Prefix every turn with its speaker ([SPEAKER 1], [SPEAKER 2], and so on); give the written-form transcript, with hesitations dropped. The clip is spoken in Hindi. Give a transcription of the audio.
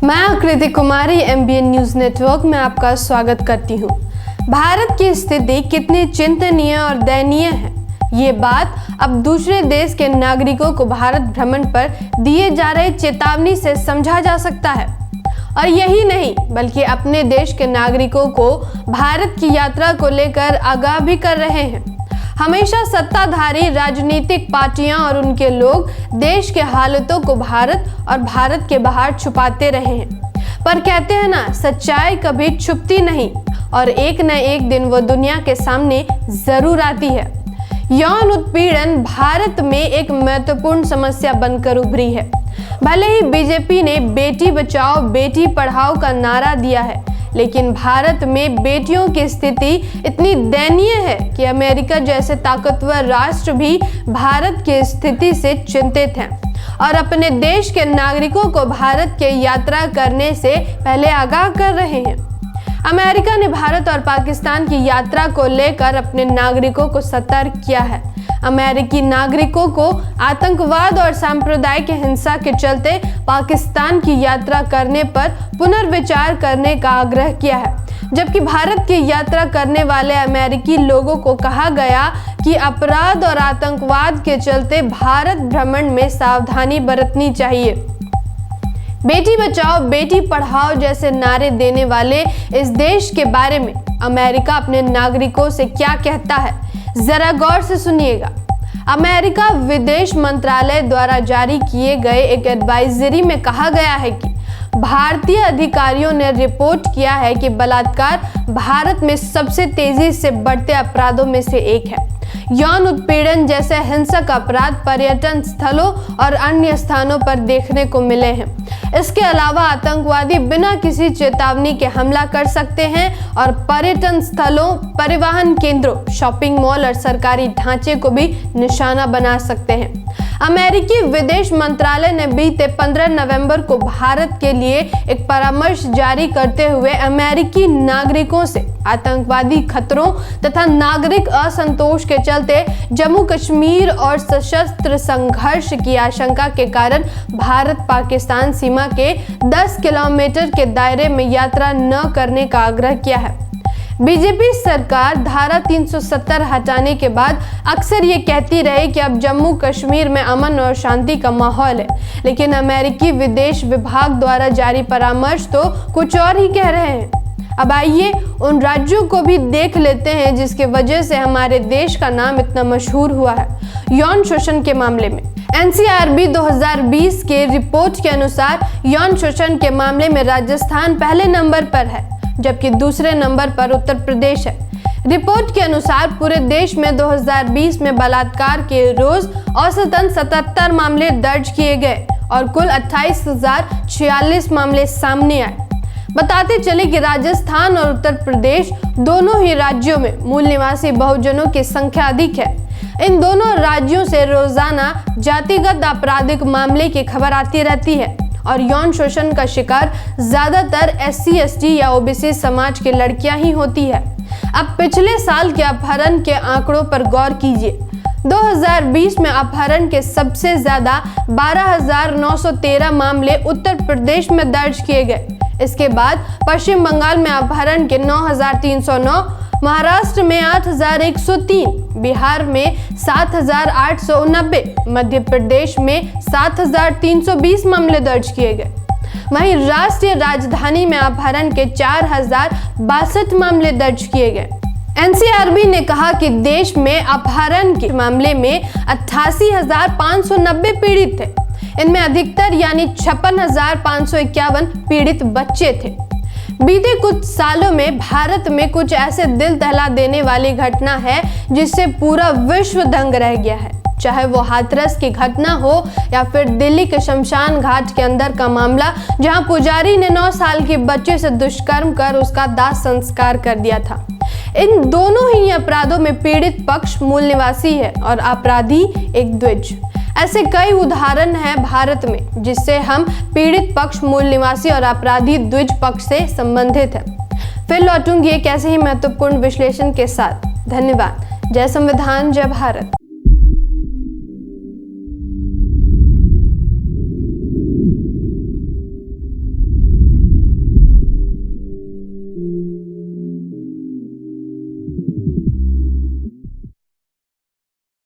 [SPEAKER 1] मैं आकृति कुमारी MBN न्यूज नेटवर्क में आपका स्वागत करती हूं। भारत की स्थिति कितनी चिंतनीय और दयनीय है, ये बात अब दूसरे देश के नागरिकों को भारत भ्रमण पर दिए जा रहे चेतावनी से समझा जा सकता है। और यही नहीं बल्कि अपने देश के नागरिकों को भारत की यात्रा को लेकर आगाह भी कर रहे हैं। हमेशा सत्ताधारी राजनीतिक पार्टियां और उनके लोग देश के हालातों को भारत और भारत के बाहर छुपाते रहे हैं, पर कहते हैं ना, सच्चाई कभी छुपती नहीं और एक न एक दिन वो दुनिया के सामने जरूर आती है। यौन उत्पीड़न भारत में एक महत्वपूर्ण समस्या बनकर उभरी है। भले ही बीजेपी ने बेटी बचाओ बेटी पढ़ाओ का नारा दिया है, लेकिन भारत में बेटियों की स्थिति इतनी दयनीय है कि अमेरिका जैसे ताकतवर राष्ट्र भी भारत की स्थिति से चिंतित हैं और अपने देश के नागरिकों को भारत के यात्रा करने से पहले आगाह कर रहे हैं। अमेरिका ने भारत और पाकिस्तान की यात्रा को लेकर अपने नागरिकों को सतर्क किया है। अमेरिकी नागरिकों को आतंकवाद और सांप्रदायिक हिंसा के चलते पाकिस्तान की यात्रा करने पर पुनर्विचार करने का आग्रह किया है, जबकि भारत की यात्रा करने वाले अमेरिकी लोगों को कहा गया कि अपराध और आतंकवाद के चलते भारत भ्रमण में सावधानी बरतनी चाहिए। बेटी बचाओ बेटी पढ़ाओ जैसे नारे देने वाले इस देश के बारे में अमेरिका अपने नागरिकों से क्या कहता है, जरा गौर से सुनिएगा। अमेरिका विदेश मंत्रालय द्वारा जारी किए गए एक एडवाइजरी में कहा गया है कि भारतीय अधिकारियों ने रिपोर्ट किया है कि बलात्कार भारत में सबसे तेजी से बढ़ते अपराधों में से एक है। यौन उत्पीड़न जैसे हिंसक अपराध पर्यटन स्थलों और अन्य स्थानों पर देखने को मिले हैं। इसके अलावा आतंकवादी बिना किसी चेतावनी के हमला कर सकते हैं और पर्यटन स्थलों, परिवहन केंद्रों, शॉपिंग मॉल और सरकारी ढांचे को भी निशाना बना सकते हैं। अमेरिकी विदेश मंत्रालय ने बीते 15 नवंबर को भारत के लिए एक परामर्श जारी करते हुए अमेरिकी नागरिकों से आतंकवादी खतरों तथा नागरिक असंतोष के चलते जम्मू कश्मीर और सशस्त्र संघर्ष की आशंका के कारण भारत पाकिस्तान सीमा के 10 किलोमीटर के दायरे में यात्रा न करने का आग्रह किया है। बीजेपी सरकार धारा 370 हटाने के बाद अक्सर ये कहती रही कि अब जम्मू कश्मीर में अमन और शांति का माहौल है, लेकिन अमेरिकी विदेश विभाग द्वारा जारी परामर्श तो कुछ और ही कह रहे हैं। अब आइए उन राज्यों को भी देख लेते हैं जिसके वजह से हमारे देश का नाम इतना मशहूर हुआ है यौन शोषण के मामले में। NCRB 2020 के रिपोर्ट के अनुसार यौन शोषण के मामले में राजस्थान पहले नंबर पर है, जबकि दूसरे नंबर पर उत्तर प्रदेश है। रिपोर्ट के अनुसार पूरे देश में 2020 में बलात्कार के रोज औसतन 77 मामले दर्ज किए गए और कुल 28,046 मामले सामने आए। बताते चले कि राजस्थान और उत्तर प्रदेश दोनों ही राज्यों में मूल निवासी बहुजनों की संख्या अधिक है। इन दोनों राज्यों से रोजाना जातिगत आपराधिक मामले की खबर आती रहती है और यौन शोषण का शिकार ज्यादातर SC, ST या OBC समाज की लड़कियां ही होती है। अब पिछले साल के अपहरण के आंकड़ों पर गौर कीजिए। 2020 में अपहरण के सबसे ज्यादा 12,913 मामले उत्तर प्रदेश में दर्ज किए गए। इसके बाद पश्चिम बंगाल में अपहरण के 9,309, महाराष्ट्र में 8,103, बिहार में 7,890, मध्य प्रदेश में 7,320 मामले दर्ज किए गए। वहीं राष्ट्रीय राजधानी में अपहरण के 4,062 मामले दर्ज किए गए। NCRB ने कहा कि देश में अपहरण के मामले में 88,590 पीड़ित थे। इनमें अधिकतर यानी 56,551 पीड़ित बच्चे थे। बीते कुछ सालों में भारत में कुछ ऐसे दिल दहला देने वाली घटना है जिससे पूरा विश्व दंग रह गया है, चाहे वो हाथरस की घटना हो या फिर दिल्ली के शमशान घाट के अंदर का मामला, जहां पुजारी ने 9 साल के बच्चे से दुष्कर्म कर उसका दाह संस्कार कर दिया था। इन दोनों ही अपराधों में पीड़ित पक्ष मूल निवासी है और अपराधी एक द्विज। ऐसे कई उदाहरण हैं भारत में जिससे हम पीड़ित पक्ष मूल निवासी और अपराधी द्विज पक्ष से संबंधित है। फिर लौटूंगी एक ऐसे ही महत्वपूर्ण विश्लेषण के साथ। धन्यवाद। जय संविधान, जय भारत।